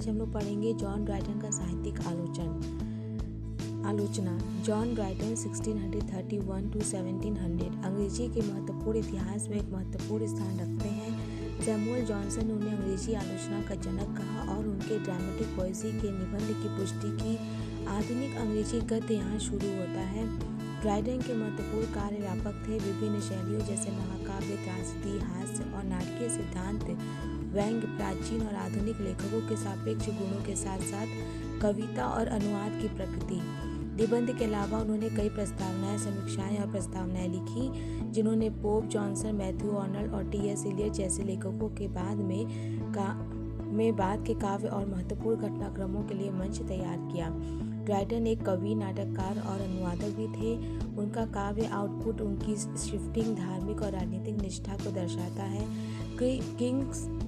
आज हम लोग पढ़ेंगे जॉन ड्राइटन का साहित्यिक आलोचना। जॉन ड्राइटन 1631 to 1700 अंग्रेजी के महत्वपूर्ण इतिहास में एक महत्वपूर्ण स्थान रखते हैं। सैमुअल जॉनसन ने उन्हें अंग्रेजी आलोचना का जनक कहा और उनके ड्रामेटिक पोएसी के निबंध की पुष्टि की। आधुनिक अंग्रेजी गद्य यहाँ शुरू होता है। ड्राइटन के महत्वपूर्ण कार्य व्यापक थे। विभिन्न शैलियों जैसे महाकाव्य, त्रासदी, हास्य और नाटकीय सिद्धांत, व्यंग्य, प्राचीन और आधुनिक लेखकों के सापेक्ष गुणों के साथ साथ कविता और अनुवाद की प्रकृति। निबंध के अलावा उन्होंने कई प्रस्तावनाएं, समीक्षाएं और प्रस्तावनाएं लिखी, जिन्होंने पोप जॉनसन, मैथ्यू आर्नल्ड और टी.एस. एलियट जैसे लेखकों के बाद के काव्य और महत्वपूर्ण घटनाक्रमों के लिए मंच तैयार किया। ड्राइटन एक कवि, नाटककार और अनुवादक भी थे। उनका काव्य आउटपुट उनकी शिफ्टिंग धार्मिक और राजनीतिक निष्ठा को दर्शाता है। किंग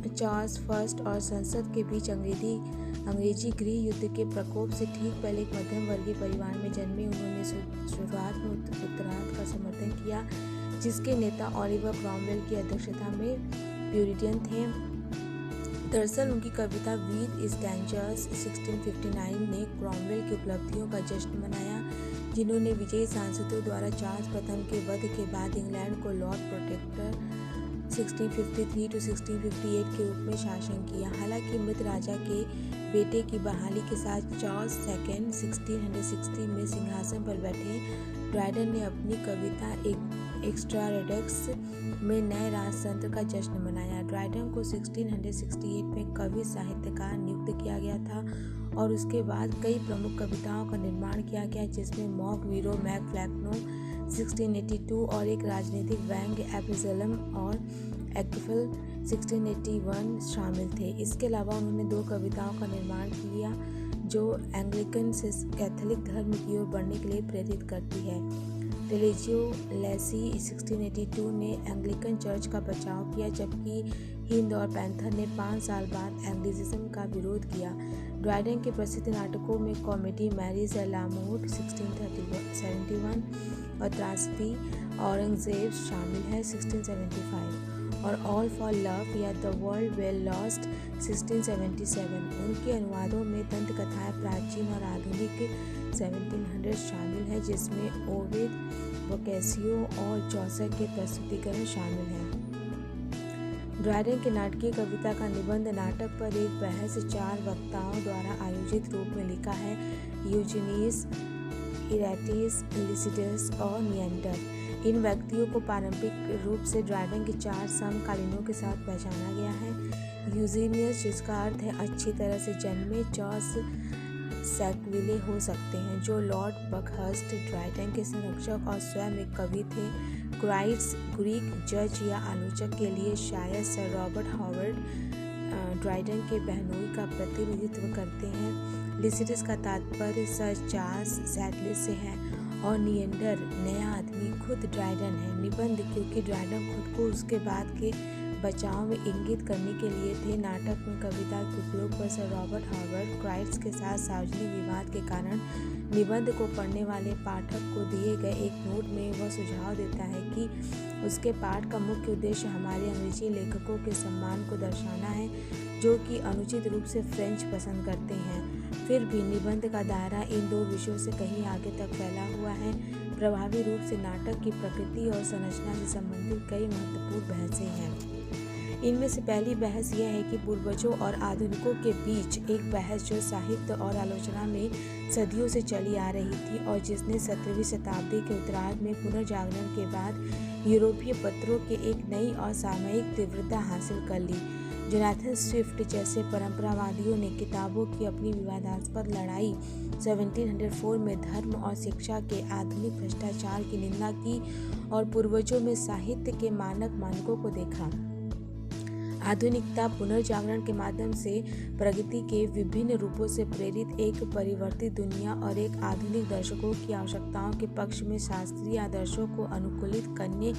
चार्ल्स फर्स्ट और संसद के बीच अंग्रेजी गृह युद्ध के प्रकोप से ठीक पहले एक मध्यम वर्गीय परिवार में जन्मे। उन्होंने शुरुआत में उत्तरार्ध का समर्थन किया, जिसके नेता ओलिवर क्रॉमवेल की अध्यक्षता में प्यूरिटन थे। दरअसल उनकी कविता वीथ इज डेंजरस 1659 ने क्रॉमवेल की उपलब्धियों का जश्न मनाया, जिन्होंने विजयी सांसदों द्वारा चार्ल्स प्रथम के वध के बाद इंग्लैंड को लॉर्ड प्रोटेक्टर 1653 to 1658 के रूप में शासन किया। हालांकि मृत राजा के बेटे की बहाली के साथ चार्ल्स सेकेंड 1660 में सिंहासन पर बैठे। ड्राइटन ने अपनी कविता एक्स्ट्रा रेडक्स में नए राजतंत्र का जश्न मनाया। ड्राइटन को 1668 में कवि साहित्यकार नियुक्त किया गया था और उसके बाद कई प्रमुख कविताओं का निर्माण किया गया, जिसमें मॉक वीरो मैक फ्लैक्नो 1682 और एक राजनीतिक व्यंग्य एपिसलम और एक्फल 1681 शामिल थे। इसके अलावा उन्होंने दो कविताओं का निर्माण किया जो एंग्लिकन से कैथोलिक धर्म की ओर बढ़ने के लिए प्रेरित करती है। रिलीजियो लेसी 1682 ने एंग्लिकन चर्च का बचाव किया, जबकि हिंद और पैंथर ने 5 साल बाद एंग्लिसिज्म का विरोध किया। ड्राइटन के प्रसिद्ध नाटकों में कॉमेडी मैरिज एट लामोट 1671 और त्रासदी औरंगजेब शामिल है 1675 और ऑल फॉर लव या द वर्ल्ड वेल लॉस्ट 1677। उनके अनुवादों में दंत कथाएं प्राचीन और आधुनिक 1700 शामिल है, जिसमें ओविड, बोकेसियो और चौसर के प्रस्तुतिकरण शामिल हैं। ड्राइटन के नाटकीय कविता का निबंध नाटक पर एक बहस 4 वक्ताओं द्वारा आयोजित रूप में लिखा है, यूजेनियस, इरेटिस, लिसिडस और निएंडर। इन व्यक्तियों को पारंपरिक रूप से ड्राइटन के 4 समकालीनों के साथ पहचाना गया है। यूजेनियस, जिसका अर्थ है अच्छी तरह से जन्मे, चॉस सैकविले हो सकते हैं, जो लॉर्ड बकहर्स्ट ड्राइटन के संरक्षक और स्वयं एक कवि थे। क्राइट्स ग्रीक जज या आलोचक के लिए शायद सर रॉबर्ट हॉवर्ड ड्राइटन के बहनोई का प्रतिनिधित्व करते हैं। लिसिडस का तात्पर्य सर चार्ल्स सैडलिस से है और निएंडर नया आदमी खुद ड्राइटन है। निबंध क्योंकि ड्राइटन खुद को उसके बाद के बचाव में इंगित करने के लिए थे। नाटक में कविता के उपयोग पर सर रॉबर्ट हॉवर्ड क्राइट्स के साथ सार्वजनिक विवाद के कारण निबंध को पढ़ने वाले पाठक को दिए गए एक नोट में वह सुझाव देता है कि उसके पाठ का मुख्य उद्देश्य हमारे अंग्रेजी लेखकों के सम्मान को दर्शाना है, जो कि अनुचित रूप से फ्रेंच पसंद करते हैं। फिर भी निबंध का दायरा इन 2 विषयों से कहीं आगे तक फैला हुआ है। प्रभावी रूप से नाटक की प्रकृति और संरचना से संबंधित कई महत्वपूर्ण बहसें हैं। इनमें से पहली बहस यह है कि पूर्वजों और आधुनिकों के बीच एक बहस जो साहित्य और आलोचना में सदियों से चली आ रही थी और जिसने 17वीं शताब्दी के उत्तरार्ध में पुनर्जागरण के बाद यूरोपीय पत्रों के एक नई और सामयिक तीव्रता हासिल कर ली। जोनाथन स्विफ्ट जैसे परंपरावादियों ने किताबों की अपनी विवादास्पद लड़ाई 1704 में धर्म और शिक्षा के आधुनिक भ्रष्टाचार की निंदा की और पूर्वजों में साहित्य के मानकों को देखा। आधुनिकता पुनर्जागरण के माध्यम से प्रगति के विभिन्न रूपों से प्रेरित एक परिवर्तित दुनिया और एक आधुनिक दर्शकों की आवश्यकताओं के पक्ष में शास्त्रीय आदर्शों को अनुकूलित करने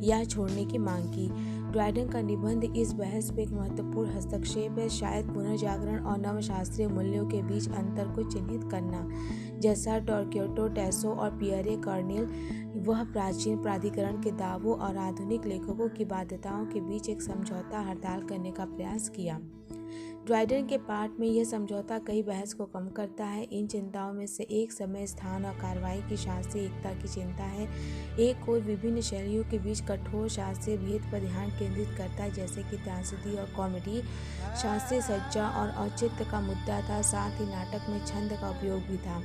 या छोड़ने की मांग की। ड्राइटन का निबंध इस बहस में एक महत्वपूर्ण हस्तक्षेप है, शायद पुनर्जागरण और नवशास्त्रीय मूल्यों के बीच अंतर को चिन्हित करना। जैसा टॉर्क्वेटो टेसो और पियरे कार्नेल, वह प्राचीन प्राधिकरण के दावों और आधुनिक लेखकों की बाध्यताओं के बीच एक समझौता हड़ताल करने का प्रयास किया। ड्राइडन के पाठ में यह समझौता कई बहस को कम करता है। इन चिंताओं में से एक समय, स्थान और कार्रवाई की शास्त्रीय एकता की चिंता है। एक और विभिन्न शैलियों के बीच कठोर शास्त्रीय भेद पर ध्यान केंद्रित करता है, जैसे कि त्रासदी और कॉमेडी। शास्त्रीय सज्जा और औचित्य का मुद्दा था, साथ ही नाटक में छंद का उपयोग भी था।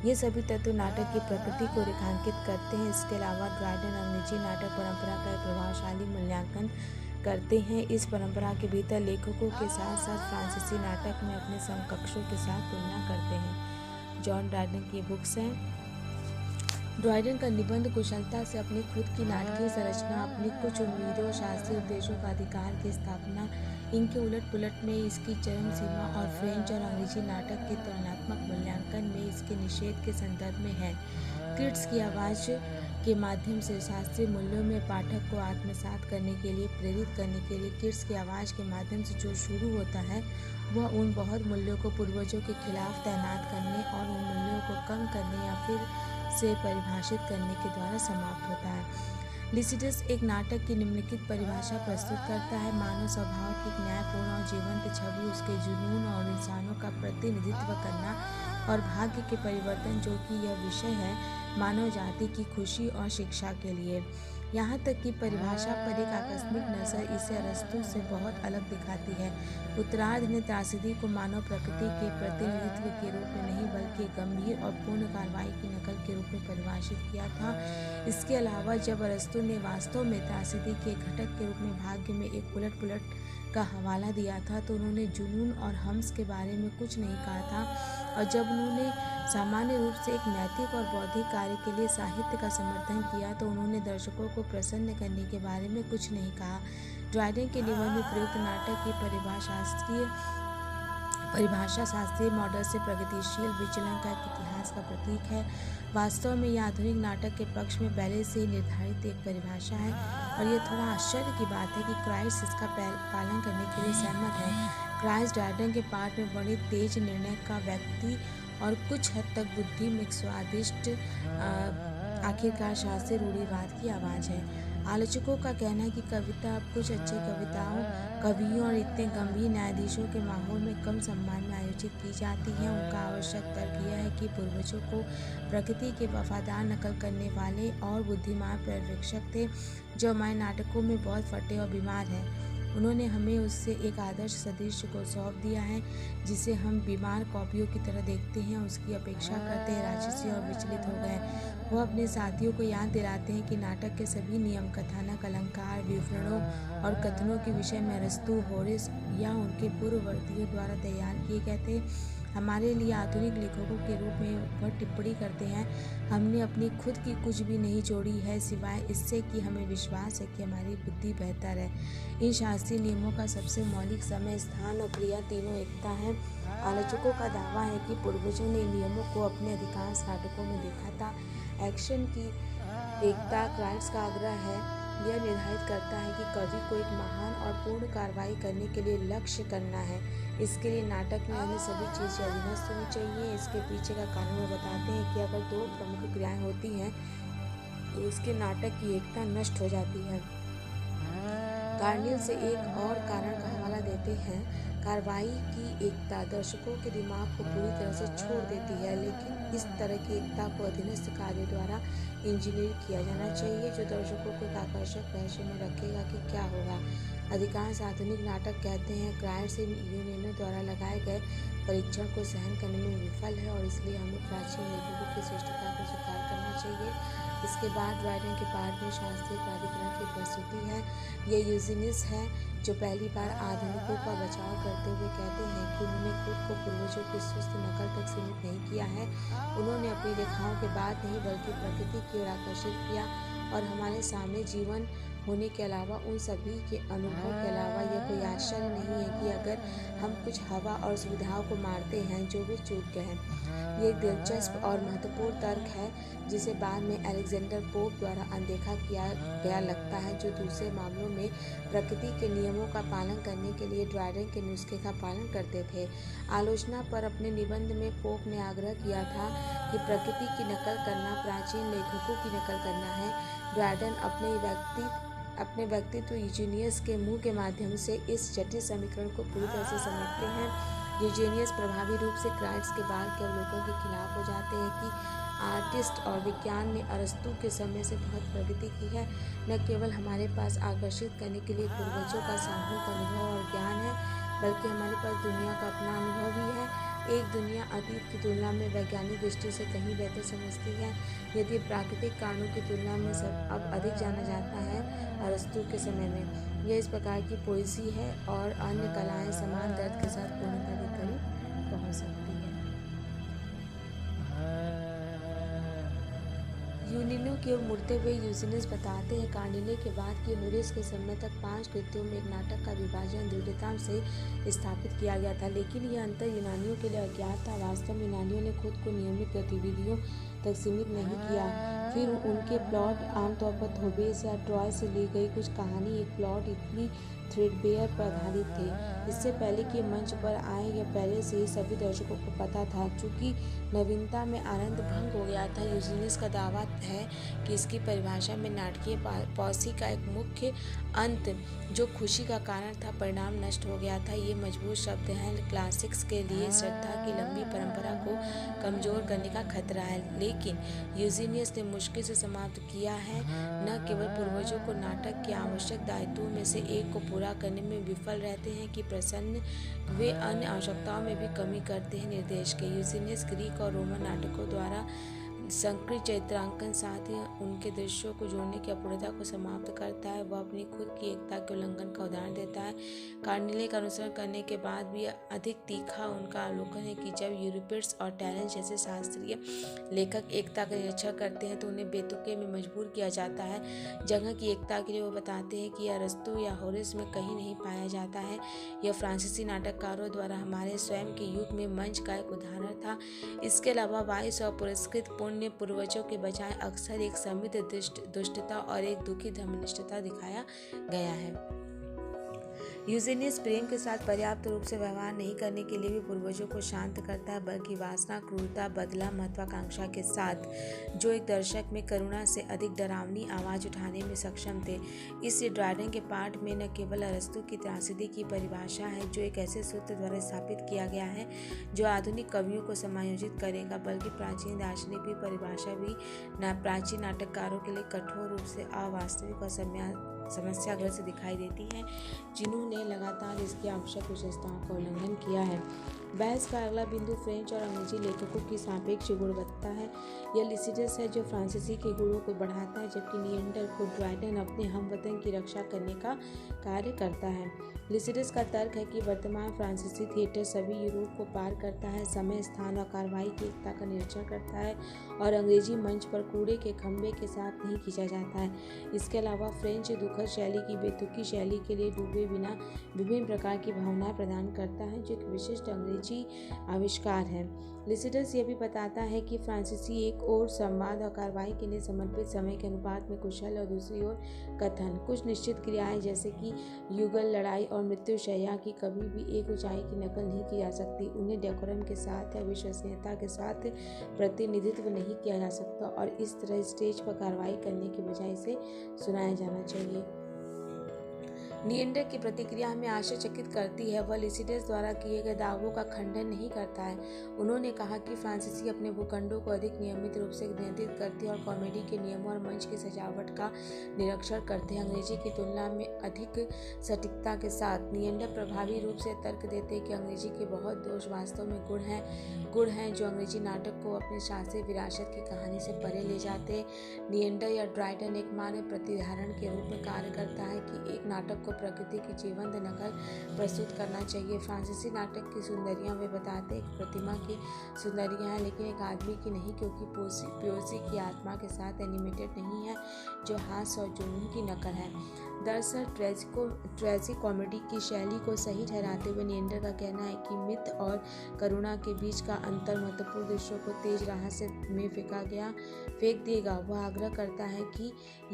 ये सभी तत्व नाटक की प्रकृति को रेखांकित करते हैं। इसके अलावा ड्राइडन अंग्रेजी नाटक परंपरा का एक प्रभावशाली मूल्यांकन करते हैं। इस परंपरा के भीतर लेखकों के साथ साथ फ्रांसीसी नाटक में अपने समकक्षों के साथ तुलना करते हैं। जॉन ड्राइडन की बुक्स हैं। ड्राइडन का निबंध कुशलता से अपनी खुद की नाटकीय संरचना, अपनी कुछ उम्मीदों और शास्त्रीय उद्देश्यों का अधिकार की स्थापना, इनके उलट पुलट में इसकी चरम सीमा और फ्रेंच और अंग्रेजी नाटक के तुलनात्मक मूल्यांकन में इसके निषेध के संदर्भ में है। किट्स की आवाज़ के माध्यम से शास्त्रीय मूल्यों में पाठक को आत्मसात करने के लिए प्रेरित करने के लिए किट्स की आवाज़ के माध्यम से जो शुरू होता है वह उन बहुत मूल्यों को पूर्वजों के खिलाफ तैनात करने और उन मूल्यों को कम करने या फिर से परिभाषित करने के द्वारा समाप्त होता है। लिसिडस एक नाटक की निम्नलिखित परिभाषा प्रस्तुत करता है। मानव स्वभाव की एक न्यायपूर्ण और जीवंत छवि, उसके जुनून और इंसानों का प्रतिनिधित्व करना और भाग्य के परिवर्तन, जो कि यह विषय है मानव जाति की खुशी और शिक्षा के लिए। यहाँ तक कि परिभाषा पर एक आकस्मिक नज़र इसे अरस्तु से बहुत अलग दिखाती है। उत्तरार्ध ने त्रासदी को मानव प्रकृति के प्रतिनिधित्व के रूप में नहीं बल्कि गंभीर और पूर्ण कार्रवाई की नकल के रूप में परिभाषित किया था। इसके अलावा जब अरस्तु ने वास्तव में त्रासदी के घटक के रूप में भाग्य में एक उलट पुलट का हवाला दिया था, तो उन्होंने जुनून और हम्स के बारे में कुछ नहीं कहा था। और जब उन्होंने सामान्य रूप से एक नैतिक और बौद्धिक कार्य के लिए साहित्य का समर्थन किया, तो उन्होंने दर्शकों को प्रसन्न करने के बारे में कुछ नहीं कहा। ड्राइडन के निबंध में प्रयुक्त नाटक की परिभाषा शास्त्रीय मॉडल से प्रगतिशील विचलन का एक इतिहास का प्रतीक है। वास्तव में यह आधुनिक नाटक के पक्ष में पहले से ही निर्धारित एक परिभाषा है, और यह थोड़ा आश्चर्य की बात है कि क्राइस्ट इसका पालन करने के लिए सहमत है। क्राइस्ट ड्राइडन के पाठ में बड़ी तेज निर्णय का व्यक्ति और कुछ हद तक बुद्धि में एक स्वादिष्ट आखिरकार शास्त्रीय रूढ़िवाद की आवाज़ है। आलोचकों का कहना है कि कविता अब कुछ अच्छे कवियों और इतने गंभीर न्यायाधीशों के माहौल में कम सम्मान में आयोजित की जाती है। उनका आवश्यक तर्क यह है कि पूर्वजों को प्रकृति के वफादार नकल करने वाले और बुद्धिमान पर्यवेक्षक थे, जो हमारे नाटकों में बहुत फटे और बीमार हैं। उन्होंने हमें उससे एक आदर्श सदृश को सौंप दिया है, जिसे हम बीमार कॉपियों की तरह देखते हैं, उसकी अपेक्षा करते हैं। राजसी और विचलित हो गए। वह अपने साथियों को याद दिलाते हैं कि नाटक के सभी नियम, कथानक, अलंकार, विवरणों और कथनों के विषय में अरस्तु, होरेस या उनके पूर्ववर्तियों द्वारा तैयार किए गए थे। हमारे लिए आधुनिक लेखकों के रूप में वह टिप्पणी करते हैं, हमने अपनी खुद की कुछ भी नहीं जोड़ी है, सिवाय इससे कि हमें विश्वास है कि हमारी बुद्धि बेहतर है। इन शास्त्रीय नियमों का सबसे मौलिक समय, स्थान और क्रिया तीनों एकता है। आलोचकों का दावा है कि पूर्वजों ने इन नियमों को अपने अधिकांश नाटकों में देखा था। एक्शन की एकता क्राइस्ट का आग्रह है। यह निर्धारित करता है कि कवि को एक महान और पूर्ण कार्रवाई करने के लिए लक्ष्य करना है। इसके लिए नाटक में अन्य सभी चीज़ें अधीनस्थ होनी चाहिए। इसके पीछे का कारण वो बताते हैं कि अगर दो प्रमुख क्रियाएं होती हैं तो उसके नाटक की एकता नष्ट हो जाती है। कार्निल से एक और कारण का हवाला देते हैं, कार्रवाई की एकता दर्शकों के दिमाग को पूरी तरह से छोड़ देती है, लेकिन इस तरह की एकता को अधीनस्थ कार्य द्वारा इंजीनियर किया जाना चाहिए, जो दर्शकों को एक आकर्षक रहस्य में रखेगा कि क्या होगा। अधिकांश आधुनिक नाटक कहते हैं क्राइस्ट यूनियनों द्वारा लगाए गए परीक्षण को सहन करने में विफल है, और इसलिए हमें प्राचीन लेखकों की श्रेष्ठता को स्वीकार करना चाहिए। इसके बाद ड्राइडन के पाठ में शास्त्रीय प्राधिकरण की प्रस्तुति है। ये यूजीनिस है, जो पहली बार आधुनिकों का बचाव करते हुए कहते हैं कि उन्होंने खुद को पूर्वजों की सुस्त नकल तक सीमित नहीं किया है। उन्होंने अपनी रेखाओं के बाद नहीं बल्कि प्रकृति की ओर आकर्षित किया, और हमारे सामने जीवन होने के अलावा उन सभी के अनुभव के अलावा यह कोई आश्चर्य नहीं है कि अगर हम कुछ हवा और सुविधाओं को मारते हैं जो भी चूक गए हैं। ये एक दिलचस्प और महत्वपूर्ण तर्क है, जिसे बाद में अलेक्जेंडर पोप द्वारा अनदेखा किया गया लगता है, जो दूसरे मामलों में प्रकृति के नियमों का पालन करने के लिए ड्राइडन के नुस्खे का पालन करते थे। आलोचना पर अपने निबंध में पोप ने आग्रह किया था कि प्रकृति की नकल करना प्राचीन लेखकों की नकल करना है। ड्राइडन अपने अपने व्यक्तित्व यूजीनियस के मुंह के माध्यम से इस जटिल समीकरण को पूरी तरह से समेटते हैं। यूजीनियस प्रभावी रूप से क्राइस्ट के बाद के अवलोकन के खिलाफ हो जाते हैं कि आर्टिस्ट और विज्ञान ने अरस्तू के समय से बहुत प्रगति की है। न केवल हमारे पास आकर्षित करने के लिए पूर्वजों का सामूहिक अनुभव और ज्ञान है, बल्कि हमारे पास दुनिया का अपना अनुभव भी है। एक दुनिया अतीत की तुलना में वैज्ञानिक दृष्टि से कहीं बेहतर समझती है। यदि प्राकृतिक कारणों की तुलना में सब अब अधिक जाना जाता है अरस्तू के समय में, यह इस प्रकार की पोएसी है और अन्य कलाएं समान दर्द के साथ पूर्णता के करीब पहुंच सकती है। यूनिनो की ओर मुड़ते हुए यूजीनियस बताते हैं, कार्नेले के बाद की होरेस के समय तक 5 कृतियों में एक नाटक का विभाजन दृढ़ता से स्थापित किया गया था, लेकिन यह अंतर यूनानियों के लिए अज्ञात था। वास्तव में यूनानियों ने खुद को नियमित गतिविधियों तक सीमित नहीं किया। फिर उनके प्लॉट आमतौर पर थोबेस या ट्रॉय से ली गई कुछ कहानी एक प्लॉट इतनी थ्रेडबेयर पर आधारित थे। इससे पहले कि मंच पर आए, यह पहले से ही सभी दर्शकों को पता था। चूंकि नवीनता में आनंद भंग हो गया था, यूजीनियस का दावा है कि इसकी परिभाषा में नाटकीय पॉसी का एक मुख्य अंत, जो खुशी का कारण था, परिणाम नष्ट हो गया था। ये मजबूत शब्द हैं। क्लासिक्स के लिए श्रद्धा की लंबी परंपरा को कमजोर करने का खतरा है, लेकिन यूजीनियस ने मुश्किल से समाप्त किया है। न केवल पूर्वजों को नाटक के आवश्यक दायित्वों में से एक को पूरा करने में विफल रहते हैं कि प्रसन्न वे अन्य आवश्यकताओं में भी कमी करते हैं। निर्देश के यूजीनियस ग्रीक और रोमन नाटकों द्वारा संकीर्ण चित्रांकन साथ ही उनके दृश्यों को जोड़ने की अपूर्णता को समाप्त करता है। वह अपनी खुद की एकता के उल्लंघन का उदाहरण देता है। कार्नेले का अनुसरण करने के बाद भी अधिक तीखा उनका अवलोकन है कि जब यूरिपिड्स और टेरेंस जैसे शास्त्रीय लेखक एकता का निरीक्षण करते हैं तो उन्हें बेतुके में मजबूर किया जाता है। जगह की एकता के लिए वो बताते हैं कि यह अरस्तू या होरेस में कहीं नहीं पाया जाता है। यह फ्रांसीसी नाटककारों द्वारा हमारे स्वयं के युग में मंच का एक उदाहरण था। इसके अलावा वाइस और पुरस्कृत पुण्य पूर्वजों के बजाय अक्सर एक समृद्ध दुष्टता और एक दुखी धर्मनिष्ठता दिखाया गया है। यूजीनियस प्रेम के साथ पर्याप्त रूप से व्यवहार नहीं करने के लिए भी पूर्वजों को शांत करता है, बल्कि वासना, क्रूरता, बदला, महत्वाकांक्षा के साथ, जो एक दर्शक में करुणा से अधिक डरावनी आवाज उठाने में सक्षम थे। इस ड्रायडन के पाठ में न केवल अरस्तू की त्रासदी की परिभाषा है, जो एक ऐसे सूत्र द्वारा स्थापित किया गया है जो आधुनिक कवियों को समायोजित करेगा, बल्कि प्राचीन दार्शनिक की परिभाषा भी प्राचीन नाटककारों के लिए कठोर रूप से अवास्तविक और समस्याग्रस्त दिखाई देती है, जिन्होंने लगातार इसकी आवश्यक विशेषताओं का उल्लंघन किया है। बहस का अगला बिंदु फ्रेंच और अंग्रेजी लेखकों की सापेक्ष गुणवत्ता है। यह लिसिडस है जो फ्रांसीसी के गुणों को बढ़ाता है, जबकि निएंडर को ड्रायडन अपने हमवतन की रक्षा करने का कार्य करता है। लिसिडस का तर्क है कि वर्तमान फ्रांसीसी थिएटर सभी यूरोप को पार करता है, समय, स्थान और कार्रवाई की एकता का निरीक्षण करता है और अंग्रेजी मंच पर कूड़े के खंभे के साथ नहीं खींचा जाता है। इसके अलावा फ्रेंच दुखद शैली की बेतुकी शैली के लिए डूबे बिना विभिन्न प्रकार की भावनाएं प्रदान करता है, जो एक विशिष्ट अंग्रेजी आविष्कार है। लिसिडस यह भी बताता है कि फ्रांसीसी एक ओर संवाद और कार्रवाई के लिए समर्पित समय के अनुपात में कुशल और दूसरी ओर कथन। कुछ निश्चित क्रियाएं जैसे कि युगल, लड़ाई और मृत्युशैया की कभी भी एक ऊंचाई की नकल नहीं की जा सकती। उन्हें डेकोरम के साथ या विश्वसनीयता के साथ प्रतिनिधित्व नहीं किया जा सकता और इस तरह स्टेज पर कार्रवाई करने के बजाय इसे सुनाया जाना चाहिए। निएंडर की प्रतिक्रिया हमें आश्चर्यचकित करती है। वह लिसिडस द्वारा किए गए दावों का खंडन नहीं करता है। उन्होंने कहा कि फ्रांसीसी अपने भूखंडों को अधिक नियमित रूप से नियंत्रित करते हैं और कॉमेडी के नियमों और मंच की सजावट का निरीक्षण करते हैं, अंग्रेजी की तुलना में अधिक सटीकता के साथ। निएंडर प्रभावी रूप से तर्क देते हैं कि अंग्रेजी के बहुत दोष वास्तव में गुण हैं जो अंग्रेजी नाटक को अपने शास्त्रीय विरासत की कहानी से परे ले जाते हैं। निएंडर या ड्रायडन एक मानव प्रतिधारण के रूप में कार्य करता है कि एक नाटक प्रकृति की जीवंत नकल प्रस्तुत करना चाहिए। फ्रांसीसी नाटक की सुंदरियां वे बताते हैं, एक प्रतिमा की सुंदरियां हैं, लेकिन एक आदमी की नहीं, क्योंकि पोसी की आत्मा के साथ एनिमेटेड नहीं है, जो हास्य और जुनून की नकल है। दरअसल ट्रेजी कॉमेडी की शैली को सही ठहराते हुए निएंडर का कहना है कि मिथ और करुणा के बीच का अंतर महत्वपूर्ण दृश्यों को तेज राह से में फेंक देगा। वह आग्रह करता है कि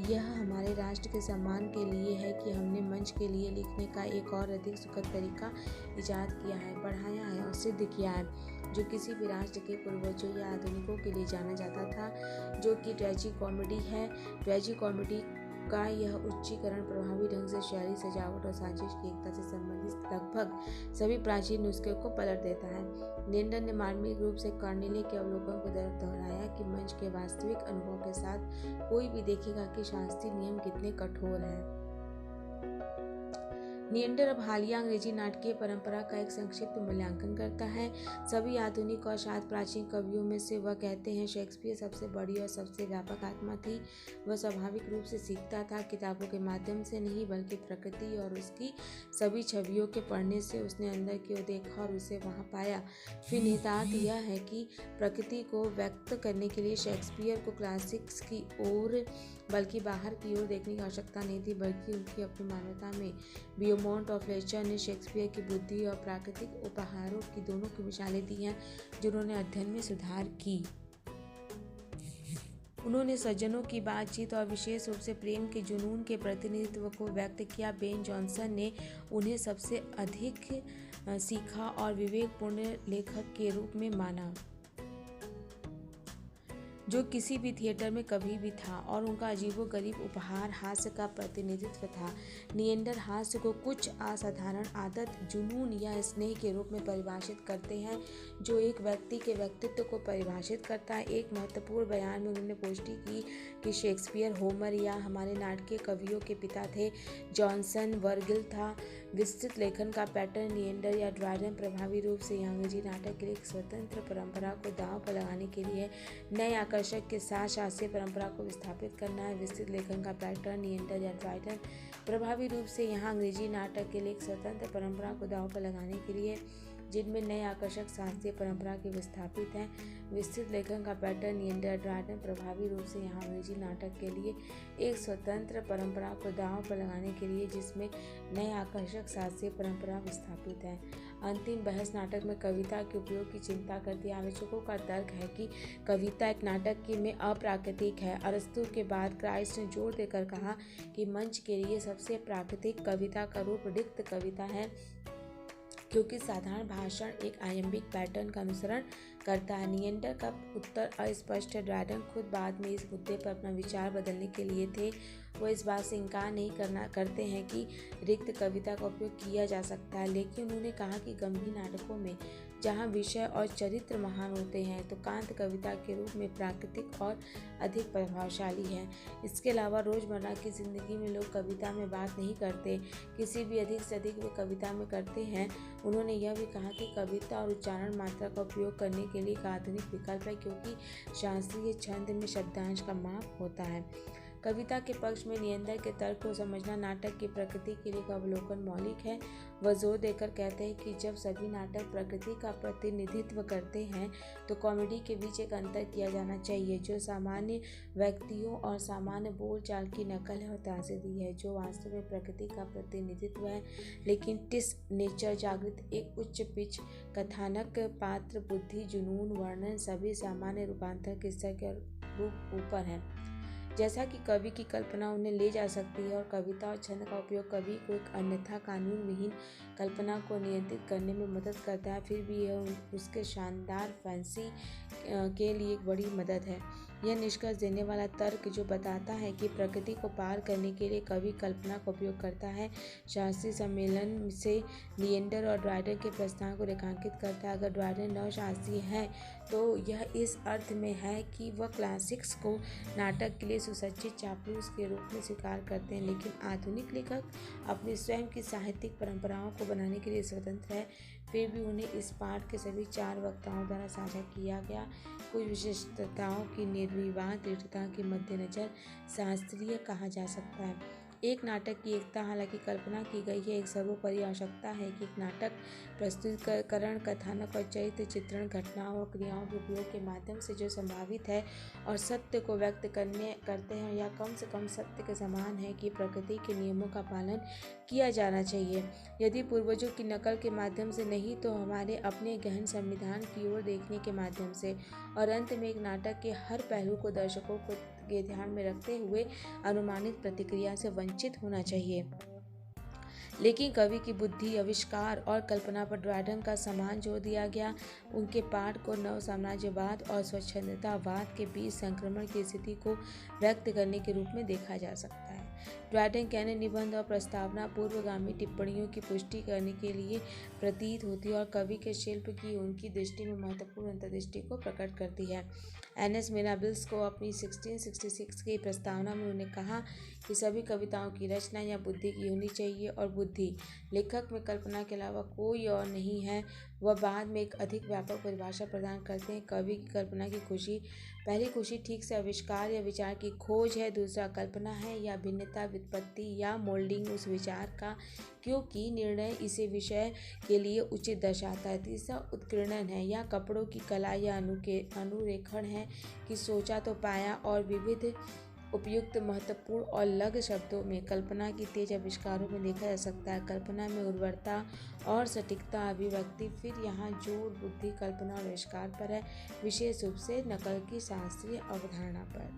यह हमारे राष्ट्र के सम्मान के लिए है कि हमने मंच के लिए लिखने का एक और अधिक सुखद तरीका इजाद किया है, बढ़ाया है और सिद्ध किया है, जो किसी भी राष्ट्र के पूर्वजों या आधुनिकों के लिए जाना जाता था, जो कि ट्रेजी कॉमेडी है। ट्रेजी कॉमेडी का यह उच्चीकरण प्रभावी ढंग से शैली, सजावट और साजिश की एकता से संबंधित लगभग सभी प्राचीन नुस्खे को पलट देता है। निएंडर ने मार्मिक रूप से कॉर्नेले के अवलोकन को दोहराया कि मंच के वास्तविक अनुभव के साथ कोई भी देखेगा कि शास्त्रीय नियम कितने कठोर हैं। निएंडर अब हालिया अंग्रेजी नाटकीय परंपरा का एक संक्षिप्त मूल्यांकन करता है। सभी आधुनिक और शायद प्राचीन कवियों में से वह कहते हैं शेक्सपियर सबसे बड़ी और सबसे व्यापक आत्मा थी। वह स्वाभाविक रूप से सीखता था, किताबों के माध्यम से नहीं बल्कि प्रकृति और उसकी सभी छवियों के पढ़ने से। उसने अंदर की ओर देखा और उसे वहाँ पाया। फिर निहितार्थ यह है कि प्रकृति को व्यक्त करने के लिए शेक्सपियर को क्लासिक्स की ओर बल्कि बाहर की ओर देखने की आवश्यकता नहीं थी, बल्कि उनकी अपनी मानवता में। बियोमोंट और फ्लेचर ने शेक्सपियर की बुद्धि और प्राकृतिक उपहारों की दोनों की मिसालें दी हैं जिन्होंने अध्ययन में सुधार की। उन्होंने सज्जनों की बातचीत और विशेष रूप से प्रेम के जुनून के प्रतिनिधित्व को व्यक्त किया। बेन जॉनसन ने उन्हें सबसे अधिक सीखा और विवेकपूर्ण लेखक के रूप में माना जो किसी भी थिएटर में कभी भी था, और उनका अजीबोगरीब उपहार हास्य का प्रतिनिधित्व था। निएंडर हास्य को कुछ असाधारण आदत, जुनून या स्नेह के रूप में परिभाषित करते हैं जो एक व्यक्ति के व्यक्तित्व को परिभाषित करता है। एक महत्वपूर्ण बयान में उन्होंने पुष्टि की कि शेक्सपियर होमर या हमारे नाटकीय कवियों के पिता थे। जॉनसन वर्गिल था। विस्तृत लेखन का पैटर्न निएंडर या ड्रायडन प्रभावी रूप से अंग्रेजी नाटक के लिए एक स्वतंत्र परंपरा को दांव पर लगाने के लिए नए आकर्षक के साथ शास्त्रीय परंपरा को विस्थापित करना है। विस्तृत लेखन का पैटर्न निएंडर या ड्रायडन प्रभावी रूप से यहाँ अंग्रेजी नाटक के लिए एक स्वतंत्र परंपरा को दांव पर लगाने के लिए जिनमें नए आकर्षक शास्त्रीय परंपरा के विस्थापित हैं। विस्तृत लेखन का पैटर्न निएंडर ड्रायडन प्रभावी रूप से यहाँ अंग्रेजी नाटक के लिए एक स्वतंत्र परंपरा को दांव पर लगाने के लिए जिसमें नए आकर्षक शास्त्रीय परंपरा विस्थापित है। अंतिम बहस नाटक में कविता के उपयोग की चिंता करती है। आलोचकों का तर्क है कि कविता एक नाटक में अप्राकृतिक है। अरस्तू के बाद क्राइस्ट ने जोर देकर कहा कि मंच के लिए सबसे प्राकृतिक कविता का रूप रिक्त कविता है, क्योंकि साधारण भाषण एक आयम्बिक पैटर्न का अनुसरण करता है। निएंडर का उत्तर अस्पष्ट है। ड्रायडन खुद बाद में इस मुद्दे पर अपना विचार बदलने के लिए थे। वो इस बात से इनकार नहीं करते हैं कि रिक्त कविता का उपयोग किया जा सकता है, लेकिन उन्होंने कहा कि गंभीर नाटकों में जहाँ विषय और चरित्र महान होते हैं तो कांत कविता के रूप में प्राकृतिक और अधिक प्रभावशाली है। इसके अलावा रोज़मर्रा की ज़िंदगी में लोग कविता में बात नहीं करते, किसी भी अधिक से अधिक वे कविता में करते हैं। उन्होंने यह भी कहा कि कविता और उच्चारण मात्रा का उपयोग करने के लिए एक आधुनिक विकल्प है, क्योंकि शास्त्रीय छंद में शब्दांश का माप होता है। कविता के पक्ष में निएंडर के तर्क को समझना नाटक की प्रकृति के लिए एक अवलोकन मौलिक है। वह जोर देकर कहते हैं कि जब सभी नाटक प्रकृति का प्रतिनिधित्व करते हैं तो कॉमेडी के बीच एक अंतर किया जाना चाहिए जो सामान्य व्यक्तियों और सामान्य बोलचाल की नकल है और त्रासदी है, जो वास्तव में प्रकृति का प्रतिनिधित्व है। लेकिन टिस नेचर जागृत एक उच्च पिच कथानक, पात्र, बुद्धि, जुनून, वर्णन सभी सामान्य रूपांतर के स्तर के रूप ऊपर है। जैसा कि कवि की कल्पना उन्हें ले जा सकती है, और कविता और छंद का उपयोग कवि को एक अन्यथा कानून विहीन कल्पना को नियंत्रित करने में मदद करता है, फिर भी यह उसके शानदार फैंसी के लिए एक बड़ी मदद है। यह निष्कर्ष देने वाला तर्क जो बताता है कि प्रकृति को पार करने के लिए कवि कल्पना का उपयोग करता है, शास्त्रीय सम्मेलन से निएंडर और ड्रायडन के प्रस्ताव को रेखांकित करता है। अगर ड्रायडन नवशास्त्रीय है तो यह इस अर्थ में है कि वह क्लासिक्स को नाटक के लिए सुसज्जित चापलूस के रूप में स्वीकार करते हैं, लेकिन आधुनिक लेखक अपनी स्वयं की साहित्यिक परंपराओं को बनाने के लिए स्वतंत्र है। फिर भी उन्हें इस पाठ के सभी 4 वक्ताओं द्वारा साझा किया गया कुछ विशिष्टताओं की निर्विवाद दृढ़ता के मद्देनजर शास्त्रीय कहा जा सकता है। एक नाटक की एकता हालांकि कल्पना की गई है, एक सर्वोपरि आवश्यकता है कि एक नाटक प्रस्तुतिकरण, कथानक और चरित्र चित्रण घटनाओं और क्रियाओं के उपयोग के माध्यम से जो संभावित है और सत्य को व्यक्त करते हैं या कम से कम सत्य के समान है कि प्रकृति के नियमों का पालन किया जाना चाहिए, यदि पूर्वजों की नकल के माध्यम से नहीं तो हमारे अपने गहन संविधान की ओर देखने के माध्यम से। और अंत में एक नाटक के हर पहलू को दर्शकों के ध्यान में रखते हुए अनुमानित प्रतिक्रिया से वंचित होना चाहिए। लेकिन कवि की बुद्धि, आविष्कार और कल्पना पर ड्रायडन का समान जोर दिया गया। उनके पाठ को नव साम्राज्यवाद और स्वच्छंदतावाद के बीच संक्रमण की स्थिति को व्यक्त करने के रूप में देखा जा सकता है। ड्राइडन कहने निबंध और प्रस्तावना पूर्वगामी टिप्पणियों की पुष्टि करने के लिए प्रतीत होती है और कवि के शिल्प की उनकी दृष्टि में महत्वपूर्ण अंतर्दृष्टि को प्रकट करती है। एनएस मिराबिल्स को अपनी 1666 की प्रस्तावना में उन्होंने कहा कि सभी कविताओं की रचना या बुद्धि की होनी चाहिए और बुद्धि लेखक में कल्पना के अलावा कोई और नहीं है। वह बाद में एक अधिक व्यापक परिभाषा प्रदान करते हैं। कवि की कल्पना की खुशी, पहली खुशी ठीक से आविष्कार या विचार की खोज है, दूसरा कल्पना है या भिन्नता, व्युत्पत्ति या मोल्डिंग उस विचार का क्योंकि निर्णय इसे विषय के लिए उचित दर्शाता है, तीसरा उत्कीर्णन है या कपड़ों की कला या अनुरेखण है कि सोचा तो पाया और विविध उपयुक्त महत्वपूर्ण और लघु शब्दों में कल्पना की तेज आविष्कारों में देखा जा सकता है। कल्पना में उर्वरता और सटीकता अभिव्यक्ति, फिर यहाँ जोर बुद्धि कल्पना और आविष्कार पर है, विशेष रूप से नकल की शास्त्रीय अवधारणा पर।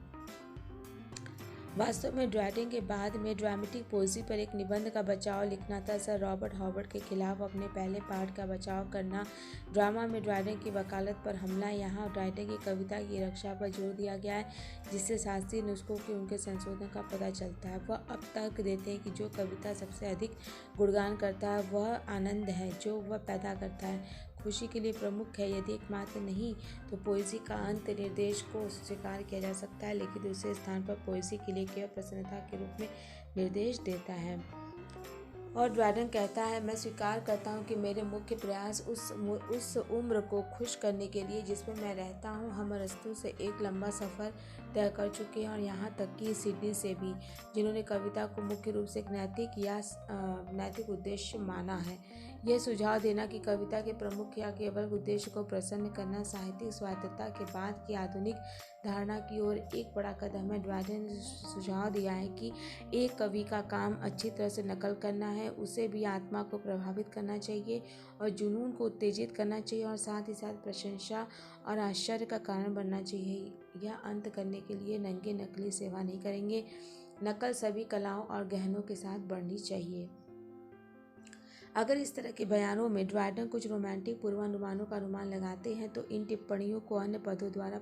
वास्तव में ड्राइडन के बाद में ड्रामेटिक पोएजी पर एक निबंध का बचाव लिखना था। सर रॉबर्ट हॉवर्ड के खिलाफ अपने पहले पाठ का बचाव करना, ड्रामा में ड्राइडन की वकालत पर हमला। यहाँ ड्राइडन की कविता की रक्षा पर जोर दिया गया है जिससे शास्त्रीय नुस्खों के उनके संशोधन का पता चलता है। वह अब तर्क देते हैं कि जो कविता सबसे अधिक गुणगान करता है वह आनंद है जो वह पैदा करता है, खुशी के लिए प्रमुख है, यदि एकमात्र नहीं तो पोएजी का अंत निर्देश को स्वीकार किया जा सकता है, लेकिन दूसरे स्थान पर पोएजी के लिए केवल प्रसन्नता के रूप में निर्देश देता है। और ड्राइडन कहता है, मैं स्वीकार करता हूँ कि मेरे मुख्य प्रयास उस उम्र को खुश करने के लिए जिसमें मैं रहता हूँ हम अरस्तू से एक लंबा सफ़र तय कर चुके हैं और यहाँ तक कि सिडनी से भी, जिन्होंने कविता को मुख्य रूप से एक नैतिक उद्देश्य माना है। यह सुझाव देना कि कविता के प्रमुख या केवल उद्देश्य को प्रसन्न करना साहित्यिक स्वायत्तता के बाद की आधुनिक धारणा की ओर एक बड़ा कदम है। ड्राइडन ने सुझाव दिया है कि एक कवि का काम अच्छी तरह से नकल करना है, उसे भी आत्मा को प्रभावित करना चाहिए और जुनून को उत्तेजित करना चाहिए और साथ ही साथ प्रशंसा और आश्चर्य का कारण बनना चाहिए। यह अंत करने के लिए नंगे नकली सेवा नहीं करेंगे। नकल सभी कलाओं और गहनों के साथ बढ़नी चाहिए। अगर इस तरह के बयानों में ड्राइडन कुछ रोमांटिक पूर्वानुमानों का अनुमान लगाते हैं तो इन टिप्पणियों को अन्य पदों द्वारा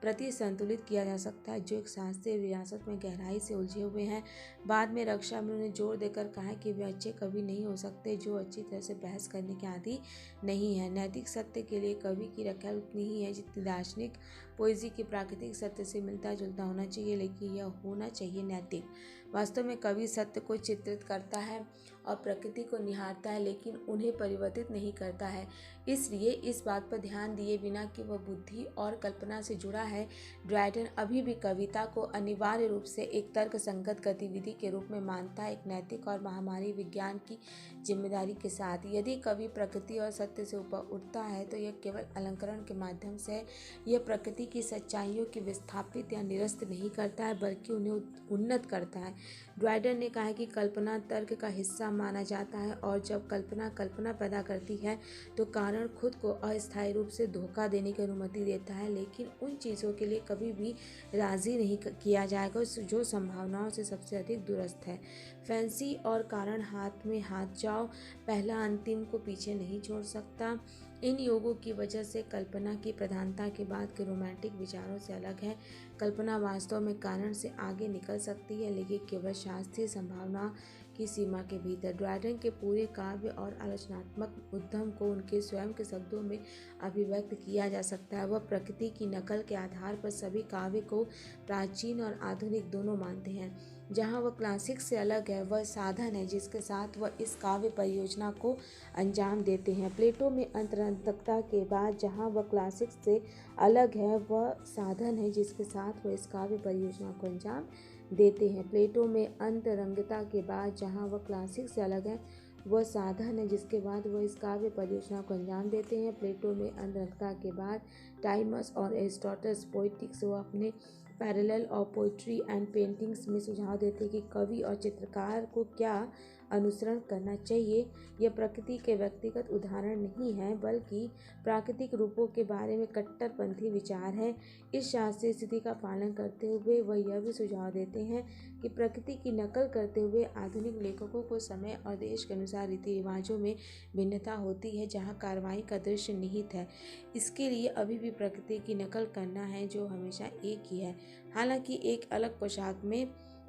प्रति संतुलित किया जा सकता है जो एक शास्त्रीय विरासत में गहराई से उलझे हुए हैं। बाद में रक्षा में उन्होंने जोर देकर कहा कि वे अच्छे कवि नहीं हो सकते जो अच्छी तरह से बहस करने के आदी नहीं है। नैतिक सत्य के लिए कवि की रक्षा उतनी ही है जितनी दार्शनिक पोएजी के प्राकृतिक सत्य से मिलता जुलता होना चाहिए, लेकिन यह होना चाहिए नैतिक। वास्तव में कवि सत्य को चित्रित करता है और प्रकृति को निहारता है, लेकिन उन्हें परिवर्तित नहीं करता है। इसलिए इस बात पर ध्यान दिए बिना कि वह बुद्धि और कल्पना से जुड़ा है, ड्राइडन अभी भी कविता को अनिवार्य रूप से एक तर्कसंगत गतिविधि के रूप में मानता है, एक नैतिक और महामारी विज्ञान की जिम्मेदारी के साथ। यदि कवि प्रकृति और सत्य से ऊपर उठता है तो यह केवल अलंकरण के माध्यम से है। यह प्रकृति की सच्चाइयों की विस्थापित या निरस्त नहीं करता है बल्कि उन्हें उन्नत करता है। ड्राइडन ने कहा कि कल्पना तर्क का हिस्सा माना जाता है और जब कल्पना पैदा करती है तो कारण खुद को अस्थायी रूप से धोखा देने की अनुमति देता है, लेकिन उन चीज़ों के लिए कभी भी राजी नहीं किया जाएगा जो संभावनाओं से सबसे अधिक दूरस्थ है। फैंसी और कारण हाथ में हाथ जाओ, पहला अंतिम को पीछे नहीं छोड़ सकता। इन योगों की वजह से कल्पना की प्रधानता के बाद के रोमांटिक विचारों से अलग है। कल्पना वास्तव में कारण से आगे निकल सकती है, लेकिन केवल शास्त्रीय संभावना की सीमा के भीतर। ड्राइडन के पूरे काव्य और आलोचनात्मक उद्यम को उनके स्वयं के शब्दों में अभिव्यक्त किया जा सकता है। वह प्रकृति की नकल के आधार पर सभी काव्य को प्राचीन और आधुनिक दोनों मानते हैं। जहाँ वह क्लासिक से अलग है, वह साधन है जिसके साथ वह इस काव्य परियोजना को अंजाम देते हैं। प्लेटो में अंतरंगता के बाद जहाँ वह क्लासिक से अलग है, वह साधन है जिसके साथ वह इस काव्य परियोजना को अंजाम देते हैं। प्लेटो में अंतरंगता के बाद जहाँ वह क्लासिक से अलग है, वह साधन है जिसके बाद वह इस काव्य परियोजना को अंजाम देते हैं। प्लेटो में अंतरंगता के बाद टाइमस और एरिस्टोटल्स पोइटिक्स वो अपने पैरेलल और पोइट्री एंड पेंटिंग्स में सुझाव देते हैं कि कवि और चित्रकार को क्या अनुसरण करना चाहिए। यह प्रकृति के व्यक्तिगत उदाहरण नहीं है बल्कि प्राकृतिक रूपों के बारे में कट्टरपंथी विचार है। इस शास्त्रीय स्थिति का पालन करते हुए वह यह भी सुझाव देते हैं कि प्रकृति की नकल करते हुए आधुनिक लेखकों को समय और देश के अनुसार रीति रिवाजों में भिन्नता होती है जहाँ कार्रवाई का दृश्य निहित है। इसके लिए अभी भी प्रकृति की नकल करना है जो हमेशा एक ही है, हालांकि एक अलग पोशाक में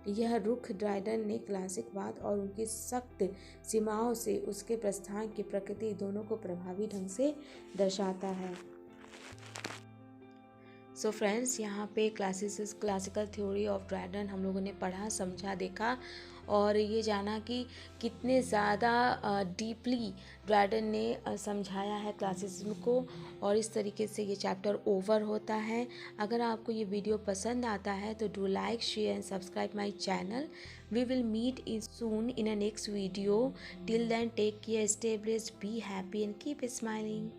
यह रुख ड्राइडन ने क्लासिकवाद और उनकी सख्त सीमाओं से उसके प्रस्थान की प्रकृति दोनों को प्रभावी ढंग से दर्शाता है। सो फ्रेंड्स, यहाँ पे क्लासिकल थ्योरी ऑफ ड्राइडन हम लोगों ने पढ़ा, समझा, देखा और ये जाना कि कितने ज़्यादा डीपली ड्राइडन ने समझाया है क्लासिसिज्म को। और इस तरीके से ये चैप्टर ओवर होता है। अगर आपको ये वीडियो पसंद आता है तो do like, share and subscribe my channel. We will meet soon in a next video. Till then, take care, stay blessed, be happy and keep smiling.